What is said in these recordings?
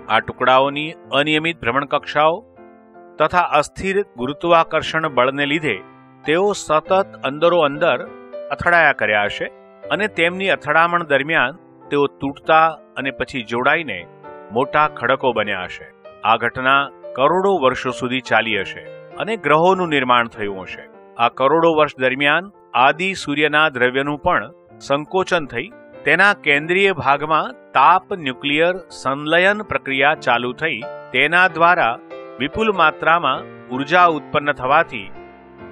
આ ટુકડાઓની અનિયમિત ભ્રમણકક્ષાઓ તથા અસ્થિર ગુરુત્વાકર્ષણ બળને લીધે તેઓ સતત અંદરો અંદર અથડાયા કર્યા હશે અને તેમની અથડામણ દરમિયાન તેઓ તૂટતા અને પછી જોડાઈને મોટા ખડકો બન્યા હશે. આ ઘટના કરોડો વર્ષો સુધી ચાલી હશે અને ગ્રહોનું નિર્માણ થયું હશે. આ કરોડો વર્ષ દરમિયાન આદિ સૂર્યના દ્રવ્યનું પણ સંકોચન થઈ તેના કેન્દ્રીય ભાગમાં તાપ ન્યુક્લિયર સંલયન પ્રક્રિયા ચાલુ થઈ તેના દ્વારા વિપુલ માત્રામાં ઉર્જા ઉત્પન્ન થવાથી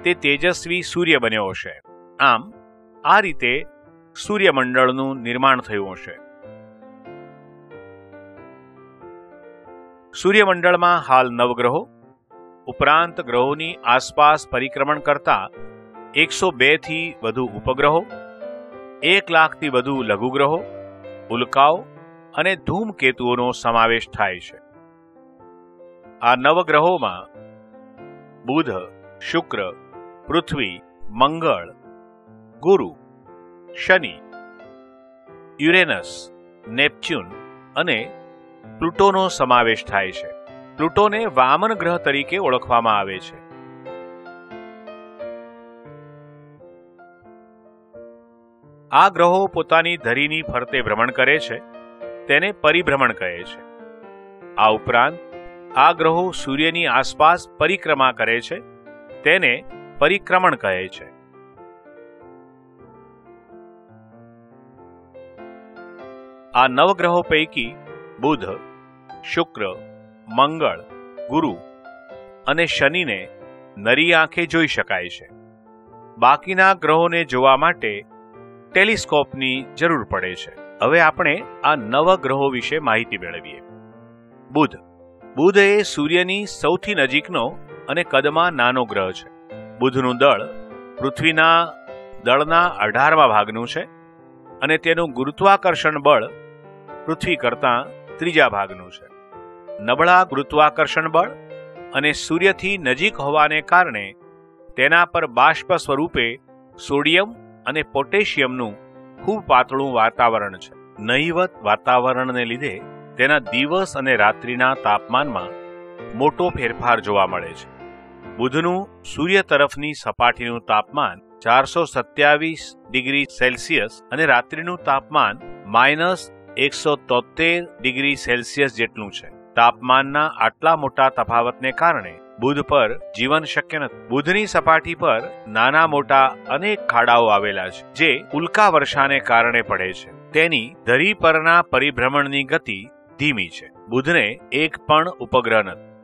તે તેજસ્વી સૂર્ય બન્યો હશે. આમ આ રીતે સૂર્યમંડળનું નિર્માણ થયું હશે. સૂર્યમંડળમાં હાલ 9 ગ્રહો ઉપરાંત ગ્રહોની આસપાસ પરિક્રમણ કરતા 102 થી વધુ ઉપગ્રહો, 1 લાખથી વધુ લઘુગ્રહો, ઉલ્કાઓ અને ધૂમકેતુઓનો સમાવેશ થાય છે. આ 9 ગ્રહોમાં બુધ, શુક્ર, પૃથ્વી, મંગળ, ગુરુ, શનિ, યુરેનસ, નેપચ્યુન અને પ્લુટોનો સમાવેશ થાય છે. પ્લુટોને વામન ગ્રહ તરીકે ઓળખવામાં આવે છે. આ ગ્રહો પોતાની ધરીની ફરતે ભ્રમણ કરે છે તેને પરિભ્રમણ કહે છે. આ ઉપરાંત આ ગ્રહો સૂર્યની આસપાસ પરિક્રમા કરે છે તેને પરિક્રમણ કહે છે. આ 9 ગ્રહો પૈકી બુધ, શુક્ર, મંગળ, ગુરુ અને શનિને નરી આંખે જોઈ શકાય છે. બાકીના ગ્રહોને જોવા માટે ટેલિસ્કોપની જરૂર પડે છે. હવે આપણે આ 9 ગ્રહો વિશે માહિતી મેળવીએ. બુધ. બુધ એ સૂર્યની સૌથી નજીકનો અને કદમાં નાનો ગ્રહ છે. બુધનું દળ પૃથ્વીના દળના 18મા ભાગનું છે અને તેનું ગુરુત્વાકર્ષણ બળ પૃથ્વી કરતાં 3જા ભાગનું છે. નબળા ગુરુત્વાકર્ષણ બળ અને સૂર્યથી નજીક હોવાને કારણે તેના પર બાષ્પ સ્વરૂપે સોડિયમ અને પોટેશિયમનું ખૂબ પાતળું વાતાવરણ છે. નહિવત વાતાવરણને લીધે તેના દિવસ અને રાત્રિના તાપમાનમાં મોટો ફેરફાર જોવા મળે છે. બુધનું સૂર્ય તરફની સપાટીનું તાપમાન 427 ડિગ્રી સેલ્સિયસ અને રાત્રિનું તાપમાન -173 ડિગ્રી સેલ્સિયસ જેટલું છે. તાપમાનના આટલા મોટા તફાવતને કારણે બુધ પર જીવન શક્ય નથી. બુધની સપાટી પર નાના મોટા અનેક ખાડાઓ આવેલા છે જે ઉલ્કા વર્ષાને કારણે પડે છે. તેની ધરી પરના પરિભ્રમણની ગતિ ધીમી છે. બુધને એક પણ ઉપગ્રહ નથી.